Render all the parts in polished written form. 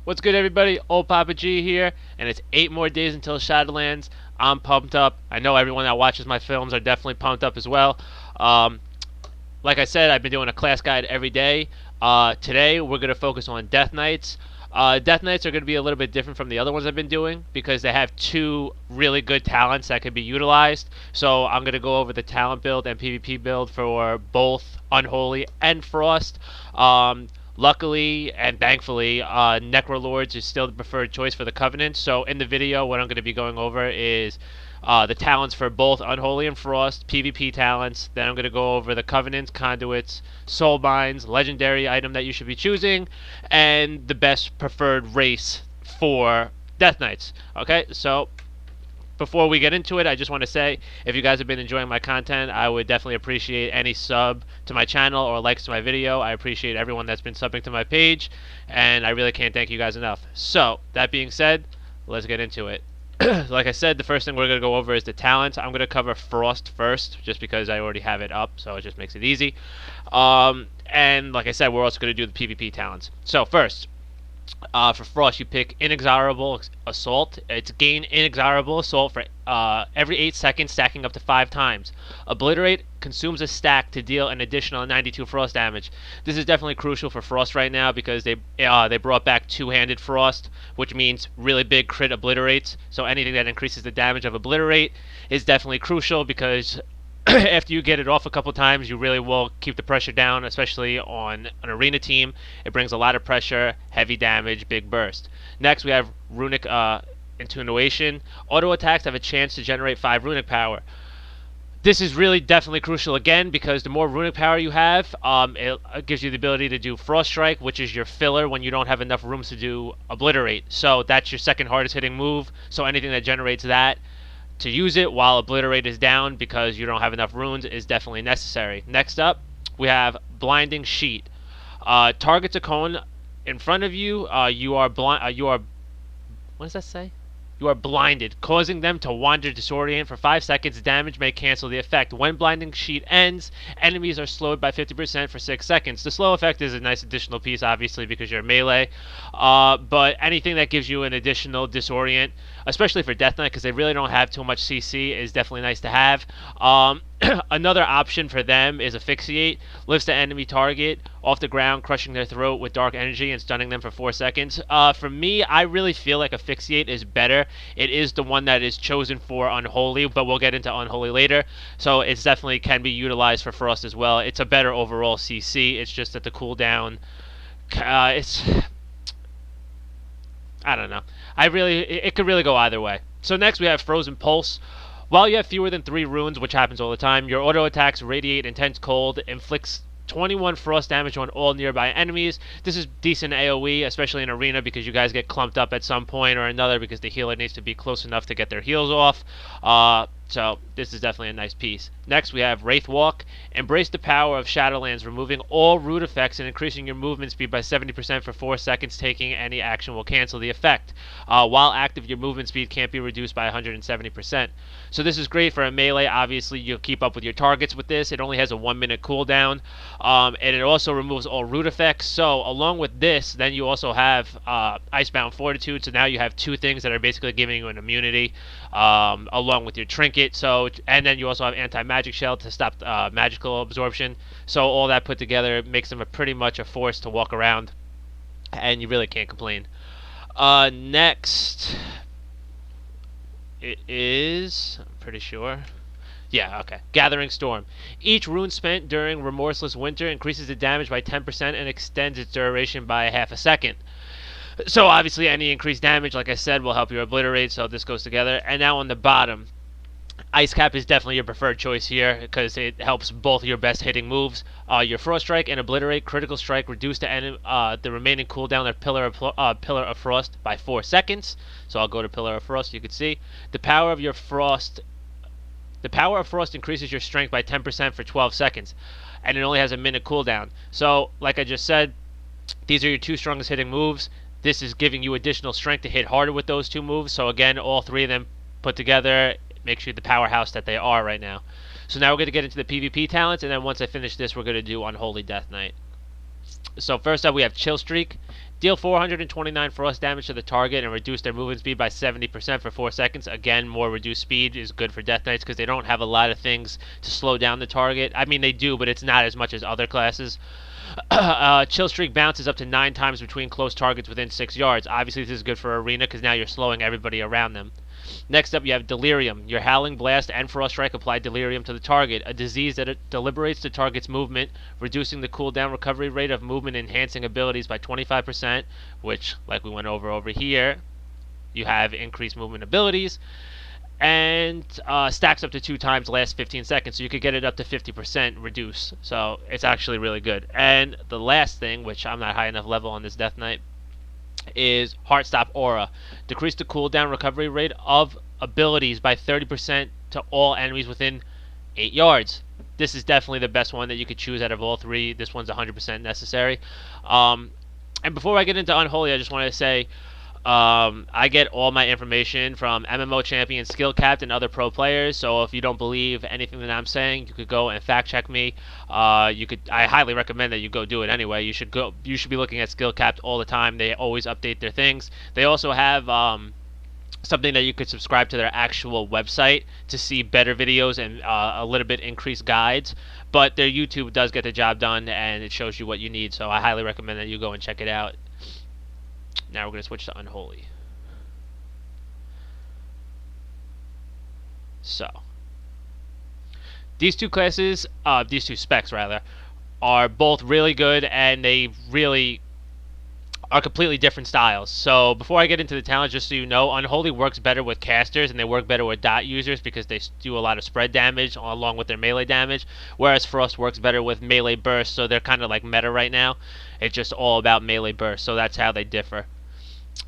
What's good, everybody? Old Papa G here, and it's 8 more days until Shadowlands. I'm pumped up. I know everyone that watches my films are definitely pumped up as well. Um, like I said, I've been doing a class guide every day. Today, we're going to focus on Death Knights. Death Knights are going to be a little bit different from the other ones I've been doing because they have two really good talents that can be utilized. So I'm going to go over the talent build and PvP build for both Unholy and Frost. Luckily and thankfully, Necrolords is still the preferred choice for the Covenant. So in the video, what I'm going to be going over is the talents for both Unholy and Frost, PvP talents. Then I'm going to go over the Covenants, Conduits, Soul Binds, Legendary item that you should be choosing, and the best preferred race for Death Knights. Okay, so before we get into it, I just want to say, if you guys have been enjoying my content, I would definitely appreciate any sub to my channel or likes to my video. I appreciate everyone that's been subbing to my page, and I really can't thank you guys enough. So, that being said, let's get into it. Like I said, the first thing we're going to go over is the talents. I'm going to cover Frost first, just because I already have it up, so it just makes it easy. And like I said, we're also going to do the PvP talents. So, first, for Frost, you pick Inexorable Assault. It's gain Inexorable Assault for every 8 seconds, stacking up to 5 times. Obliterate consumes a stack to deal an additional 92 Frost damage. This is definitely crucial for Frost right now because they brought back two-handed Frost, which means really big crit obliterates. So anything that increases the damage of Obliterate is definitely crucial because after you get it off a couple times, you really will keep the pressure down, especially on an arena team. It brings a lot of pressure, heavy damage, big burst. Next, we have Runic Intuition. Auto attacks have a chance to generate 5 Runic power. This is really definitely crucial again because the more Runic power you have, it gives you the ability to do Frost Strike, which is your filler when you don't have enough rooms to do Obliterate. So that's your second hardest hitting move. So anything that generates that to use it while Obliterate is down because you don't have enough runes is definitely necessary. Next up, we have Blinding Sheet. Targets a cone in front of you. You are blind. What does that say? You are blinded, causing them to wander disorient for 5 seconds. Damage may cancel the effect. When Blinding Sheet ends, enemies are slowed by 50% for 6 seconds. The slow effect is a nice additional piece, obviously, because you're melee. But anything that gives you an additional disorient, especially for Death Knight, because they really don't have too much CC, is definitely nice to have. Another option for them is Asphyxiate. Lifts the enemy target off the ground, crushing their throat with dark energy and stunning them for 4 seconds. For me, I really feel like Asphyxiate is better. It is the one that is chosen for Unholy, but we'll get into Unholy later. So it definitely can be utilized for Frost as well. It's a better overall CC. It's just that the cooldown, I don't know. It could really go either way. So next we have Frozen Pulse. While you have fewer than 3 runes, which happens all the time, your auto attacks radiate intense cold, inflicts 21 frost damage on all nearby enemies. This is decent AoE, especially in arena, because you guys get clumped up at some point or another because the healer needs to be close enough to get their heals off. So this is definitely a nice piece. Next, we have Wraith Walk. Embrace the power of Shadowlands, removing all root effects and increasing your movement speed by 70% for 4 seconds. Taking any action will cancel the effect. While active, your movement speed can't be reduced by 170%. So this is great for a melee. Obviously, you'll keep up with your targets with this. It only has a 1-minute cooldown. And it also removes all root effects. So along with this, then you also have Icebound Fortitude. So now you have 2 things that are basically giving you an immunity, along with your trinket. So, and then you also have anti-magic shell to stop magical absorption. So all that put together makes them pretty much a force to walk around, and you really can't complain. Next, it is, I'm pretty sure. Yeah, okay. Gathering Storm. Each rune spent during Remorseless Winter increases the damage by 10% and extends its duration by half a second. So obviously any increased damage, like I said, will help you obliterate, so this goes together. And now on the bottom, Ice Cap is definitely your preferred choice here because it helps both your best hitting moves. Your Frost Strike and Obliterate. Critical Strike reduce the remaining cooldown of Pillar of Frost by 4 seconds. So I'll go to Pillar of Frost. You can see the power of Frost increases your strength by 10% for 12 seconds, and it only has a minute cooldown. So, like I just said, these are your 2 strongest hitting moves. This is giving you additional strength to hit harder with those 2 moves. So again, all 3 of them put together makes you the powerhouse that they are right now. So now we're going to get into the PvP talents, and then once I finish this, we're going to do Unholy Death Knight. So first up, we have Chill Streak. Deal 429 frost damage to the target and reduce their movement speed by 70% for 4 seconds. Again, more reduced speed is good for Death Knights because they don't have a lot of things to slow down the target. I mean, they do, but it's not as much as other classes. Chill Streak bounces up to 9 times between close targets within 6 yards. Obviously, this is good for Arena because now you're slowing everybody around them. Next up, you have Delirium. Your Howling Blast and Frost Strike apply Delirium to the target, a disease that deliberates the target's movement, reducing the cooldown recovery rate of movement-enhancing abilities by 25%, which, like we went over here, you have increased movement abilities, and stacks up to 2 times, lasts 15 seconds, so you could get it up to 50% reduce. So it's actually really good. And the last thing, which I'm not high enough level on this Death Knight, is Heartstop Aura. Decrease the cooldown recovery rate of abilities by 30% to all enemies within 8 yards. This is definitely the best one that you could choose out of all three. This one's 100% necessary. And before I get into Unholy, I just want to say I get all my information from MMO Champion, Skill Capped, and other pro players. So if you don't believe anything that I'm saying, you could go and fact check me. I highly recommend that you go do it anyway. You should go. You should be looking at Skill Capped all the time. They always update their things. They also have something that you could subscribe to their actual website to see better videos and a little bit increased guides. But their YouTube does get the job done, and it shows you what you need. So I highly recommend that you go and check it out. Now we're going to switch to Unholy. So, these two classes, these two specs rather, are both really good, and they really are completely different styles. So before I get into the talents, just so you know, Unholy works better with casters and they work better with dot users because they do a lot of spread damage along with their melee damage, whereas Frost works better with melee burst, so they're kind of like meta right now. It's just all about melee burst, so that's how they differ.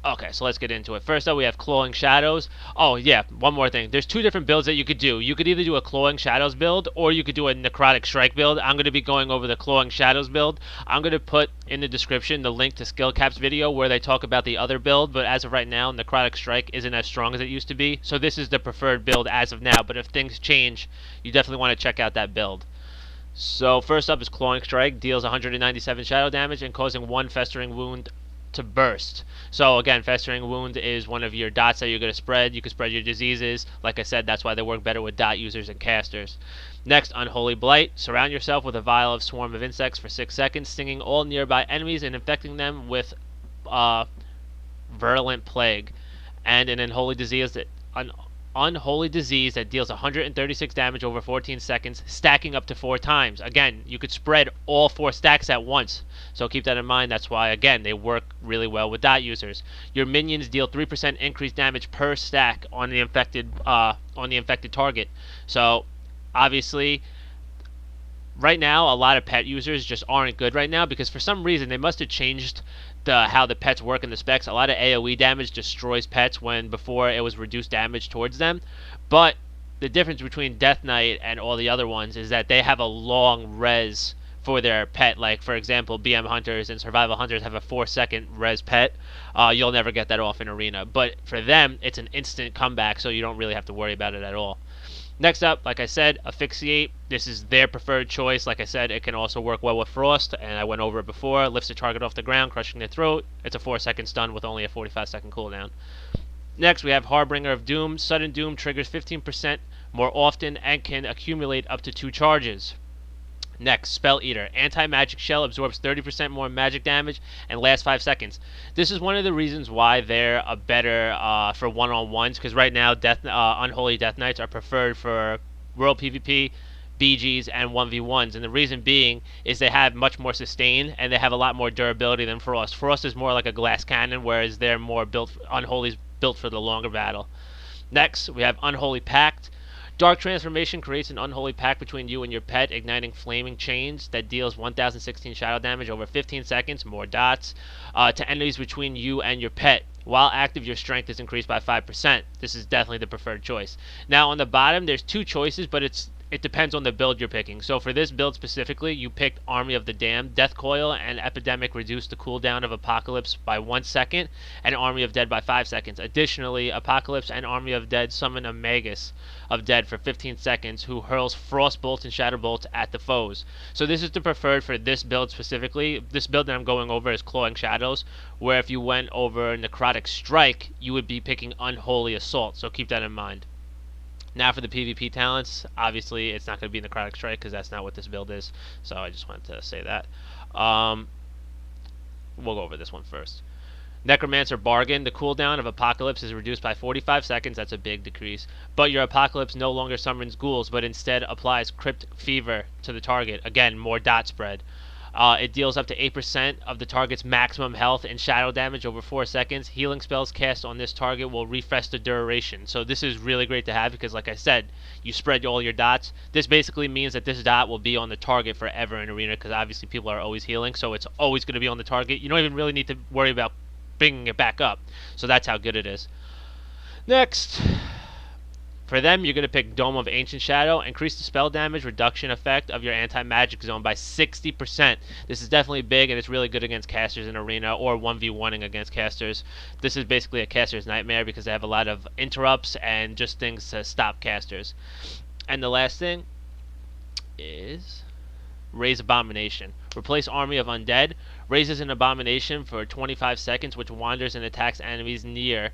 Okay, so let's get into it. First up, we have Clawing Shadows. Oh, yeah, one more thing. There's two different builds that you could do. You could either do a Clawing Shadows build, or you could do a Necrotic Strike build. I'm going to be going over the Clawing Shadows build. I'm going to put in the description the link to Skill Cap's video where they talk about the other build, but as of right now, Necrotic Strike isn't as strong as it used to be, so this is the preferred build as of now, but if things change, you definitely want to check out that build. So first up is Clawing Strike. Deals 197 shadow damage and causing 1 Festering Wound to burst. So again, Festering Wound is one of your dots that you're going to spread. You can spread your diseases. Like I said, that's why they work better with dot users and casters. Next, Unholy Blight. Surround yourself with a vial of Swarm of Insects for 6 seconds, stinging all nearby enemies and infecting them with Virulent Plague. And an Unholy Disease that deals 136 damage over 14 seconds, stacking up to 4 times. Again, you could spread all 4 stacks at once, so keep that in mind. That's why, again, they work really well with dot users. Your minions deal 3% increased damage per stack on the infected target. So, obviously, right now, a lot of pet users just aren't good right now because for some reason they must have changed how the pets work in the specs. A lot of AoE damage destroys pets when before it was reduced damage towards them. But the difference between Death Knight and all the other ones is that they have a long res for their pet. Like, for example, BM Hunters and Survival Hunters have a 4-second res pet. You'll never get that off in Arena. But for them, it's an instant comeback, so you don't really have to worry about it at all. Next up, like I said, Asphyxiate. This is their preferred choice. Like I said, it can also work well with Frost, and I went over it before. Lifts the target off the ground, crushing their throat. It's a 4-second stun with only a 45-second cooldown. Next, we have Harbinger of Doom. Sudden Doom triggers 15% more often and can accumulate up to 2 charges. Next, Spell Eater. Anti-Magic Shell absorbs 30% more magic damage and lasts 5 seconds. This is one of the reasons why they're a better for one-on-ones, because right now Unholy Death Knights are preferred for World PvP, BGs, and 1v1s. And the reason being is they have much more sustain and they have a lot more durability than Frost. Frost is more like a glass cannon, whereas they're more built. Unholy's built for the longer battle. Next, we have Unholy Pact. Dark Transformation creates an unholy pact between you and your pet, igniting flaming chains that deals 1016 shadow damage over 15 seconds, more dots, to enemies between you and your pet. While active, your strength is increased by 5%. This is definitely the preferred choice. Now, on the bottom, there's 2 choices, but it's It depends on the build you're picking. So for this build specifically, you picked Army of the Damned. Death Coil and Epidemic reduce the cooldown of Apocalypse by 1 second, and Army of Dead by 5 seconds. Additionally, Apocalypse and Army of Dead summon a Magus of Dead for 15 seconds, who hurls Frost Bolts and Shadow Bolts at the foes. So this is the preferred for this build specifically. This build that I'm going over is Clawing Shadows, where if you went over Necrotic Strike, you would be picking Unholy Assault. So keep that in mind. Now for the PvP talents, obviously it's not going to be Necrotic Strike because that's not what this build is. So I just wanted to say that. We'll go over this one first. Necromancer Bargain. The cooldown of Apocalypse is reduced by 45 seconds. That's a big decrease. But your Apocalypse no longer summons ghouls, but instead applies Crypt Fever to the target. Again, more dot spread. It deals up to 8% of the target's maximum health and shadow damage over 4 seconds. Healing spells cast on this target will refresh the duration. So this is really great to have because, like I said, you spread all your dots. This basically means that this dot will be on the target forever in Arena because obviously people are always healing, so it's always going to be on the target. You don't even really need to worry about bringing it back up. So that's how good it is. Next. For them, you're going to pick Dome of Ancient Shadow. Increase the spell damage reduction effect of your anti-magic zone by 60%. This is definitely big, and it's really good against casters in Arena or 1v1ing against casters. This is basically a caster's nightmare because they have a lot of interrupts and just things to stop casters. And the last thing is Raise Abomination. Replace Army of Undead. Raises an Abomination for 25 seconds, which wanders and attacks enemies near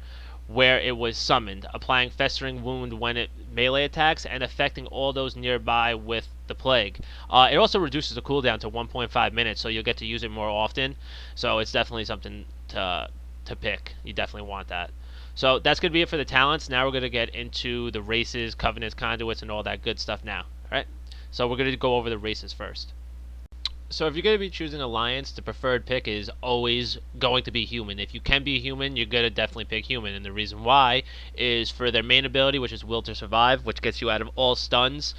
where it was summoned, applying Festering Wound when it melee attacks and affecting all those nearby with the Plague. It also reduces the cooldown to 1.5 minutes, so you'll get to use it more often. So it's definitely something to pick. You definitely want that. So that's going to be it for the talents. Now we're going to get into the races, covenants, conduits, and all that good stuff now. Alright? So we're going to go over the races first. So if you're going to be choosing Alliance, the preferred pick is always going to be Human. If you can be Human, you're going to definitely pick Human. And the reason why is for their main ability, which is Will to Survive, which gets you out of all stuns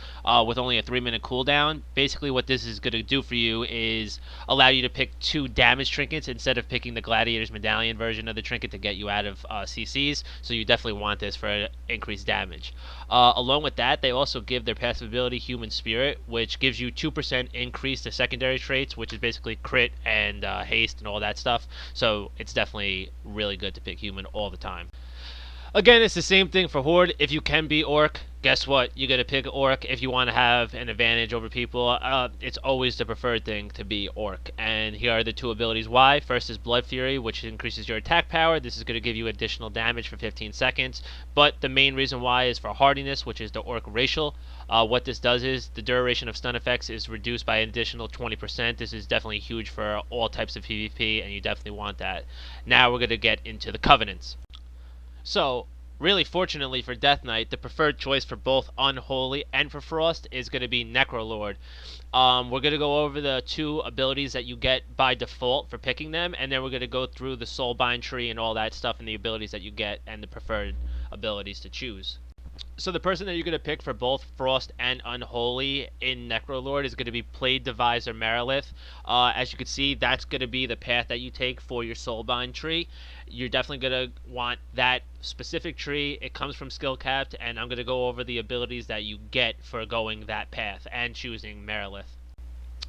with only a 3-minute cooldown. Basically what this is going to do for you is allow you to pick 2 damage trinkets instead of picking the Gladiator's Medallion version of the trinket to get you out of CCs. So you definitely want this for increased damage. Along with that, they also give their passive ability Human Spirit, which gives you 2% increase to secondary traits, which is basically crit and haste and all that stuff. So it's definitely really good to pick Human all the time. Again, it's the same thing for Horde. If you can be Orc, guess what? You got to pick Orc if you want to have an advantage over people. It's always the preferred thing to be Orc. And here are the 2 abilities why. First is Blood Fury, which increases your attack power. This is going to give you additional damage for 15 seconds. But the main reason why is for Hardiness, which is the Orc racial. What this does is the duration of stun effects is reduced by an additional 20%. This is definitely huge for all types of PvP, and you definitely want that. Now we're going to get into the Covenants. So, really fortunately for Death Knight, the preferred choice for both Unholy and for Frost is going to be Necrolord. We're going to go over the 2 abilities that you get by default for picking them, and then we're going to go through the Soulbind tree and all that stuff and the abilities that you get and the preferred abilities to choose. So the person that you're going to pick for both Frost and Unholy in Necrolord is going to be Plague Deviser Marilith. As you can see, that's going to be the path that you take for your Soulbind tree. You're definitely going to want that specific tree. It comes from skill capped, and I'm going to go over the abilities that you get for going that path and choosing Marilith.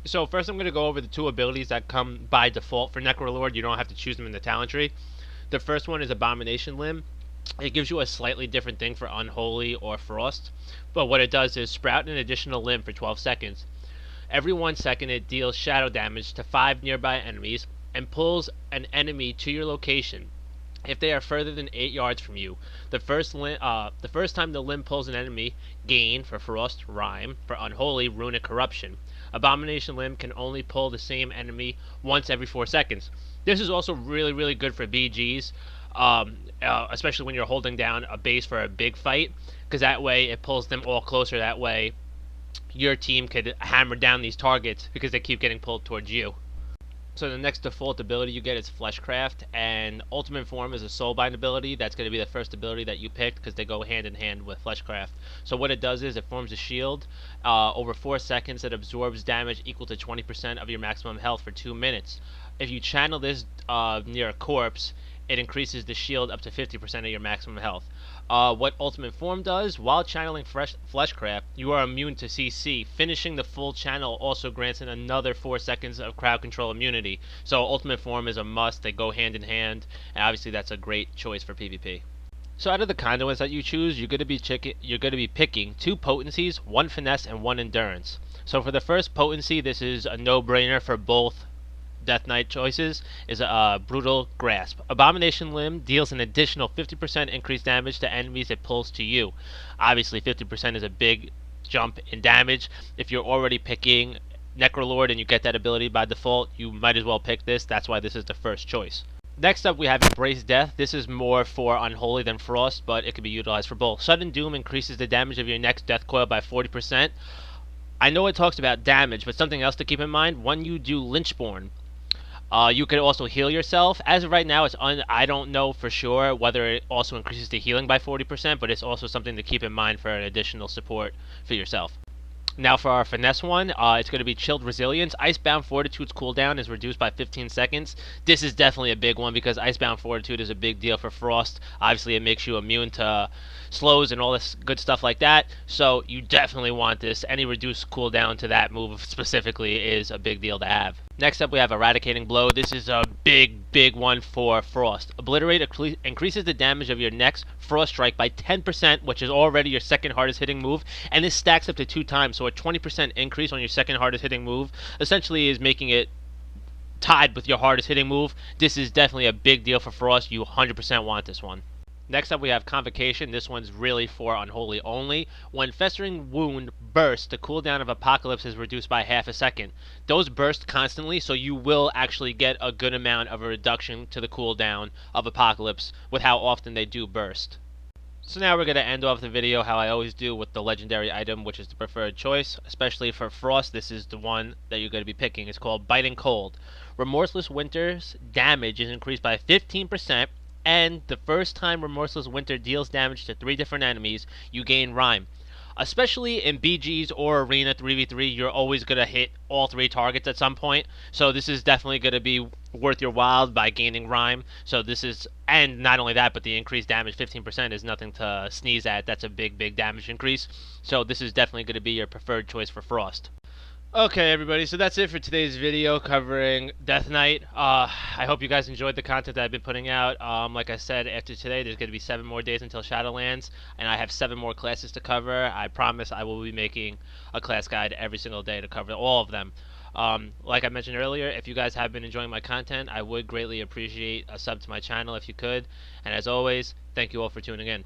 So first I'm going to go over the 2 abilities that come by default for Necrolord. You don't have to choose them in the talent tree. The first one is Abomination Limb. It gives you a slightly different thing for Unholy or Frost, but what it does is sprout an additional limb for 12 seconds. Every 1 second it deals shadow damage to 5 nearby enemies and pulls an enemy to your location if they are further than 8 yards from you. The first time the limb pulls an enemy, gain for Frost, Rime, for Unholy, Runic Corruption. Abomination Limb can only pull the same enemy once every 4 seconds. This is also really good for BGs. Especially when you're holding down a base for a big fight, because that way it pulls them all closer. That way your team could hammer down these targets because they keep getting pulled towards you. So the next default ability you get is Fleshcraft, and Ultimate Form is a Soulbind ability. That's going to be the first ability that you picked because they go hand in hand with Fleshcraft. So what it does is it forms a shield over 4 seconds that absorbs damage equal to 20% of your maximum health for 2 minutes. If you channel this near a corpse, it increases the shield up to 50% of your maximum health. What Ultimate Form does, while channeling Fleshcraft, you are immune to CC. Finishing the full channel also grants an another 4 seconds of crowd control immunity. So Ultimate Form is a must. They go hand in hand, and obviously that's a great choice for PvP. So out of the conduits that you choose, you're going to be picking 2 potencies, 1 finesse, and 1 endurance. So for the first potency, this is a no-brainer for both Death Knight choices, is a Brutal Grasp. Abomination Limb deals an additional 50% increased damage to enemies it pulls to you. Obviously 50% is a big jump in damage. If you're already picking Necrolord and you get that ability by default, you might as well pick this. That's why this is the first choice. Next up, we have Embrace Death. This is more for Unholy than Frost, but it can be utilized for both. Sudden Doom increases the damage of your next Death Coil by 40%. I know it talks about damage, but something else to keep in mind, when you do Lynchborn, you could also heal yourself. As of right now, I don't know for sure whether it also increases the healing by 40%, but it's also something to keep in mind for an additional support for yourself. Now for our finesse one, it's going to be Chilled Resilience. Icebound Fortitude's cooldown is reduced by 15 seconds. This is definitely a big one because Icebound Fortitude is a big deal for Frost. Obviously, it makes you immune to slows and all this good stuff like that. So you definitely want this. Any reduced cooldown to that move specifically is a big deal to have. Next up, we have Eradicating Blow. This is a big one for Frost. Obliterate increases the damage of your next Frost Strike by 10%, which is already your second hardest hitting move, and this stacks up to 2 times, so a 20% increase on your second hardest hitting move essentially is making it tied with your hardest hitting move. This is definitely a big deal for Frost. You 100% want this one. Next up, we have Convocation. This one's really for Unholy only. When Festering Wound bursts, the cooldown of Apocalypse is reduced by half a second. Those burst constantly, so you will actually get a good amount of a reduction to the cooldown of Apocalypse with how often they do burst. So now we're going to end off the video how I always do with the legendary item, which is the preferred choice. Especially for Frost, this is the one that you're going to be picking. It's called Biting Cold. Remorseless Winter's damage is increased by 15%. And the first time Remorseless Winter deals damage to 3 different enemies, you gain Rhyme. Especially in BGs or Arena 3v3, you're always going to hit all 3 targets at some point. So this is definitely going to be worth your while by gaining Rhyme. So this is, and not only that, but the increased damage, 15%, is nothing to sneeze at. That's a big damage increase. So this is definitely going to be your preferred choice for Frost. Okay, everybody, so that's it for today's video covering Death Knight. I hope you guys enjoyed the content that I've been putting out. Like I said, after today, there's going to be 7 more days until Shadowlands, and I have 7 more classes to cover. I promise I will be making a class guide every single day to cover all of them. Like I mentioned earlier, if you guys have been enjoying my content, I would greatly appreciate a sub to my channel if you could. And as always, thank you all for tuning in.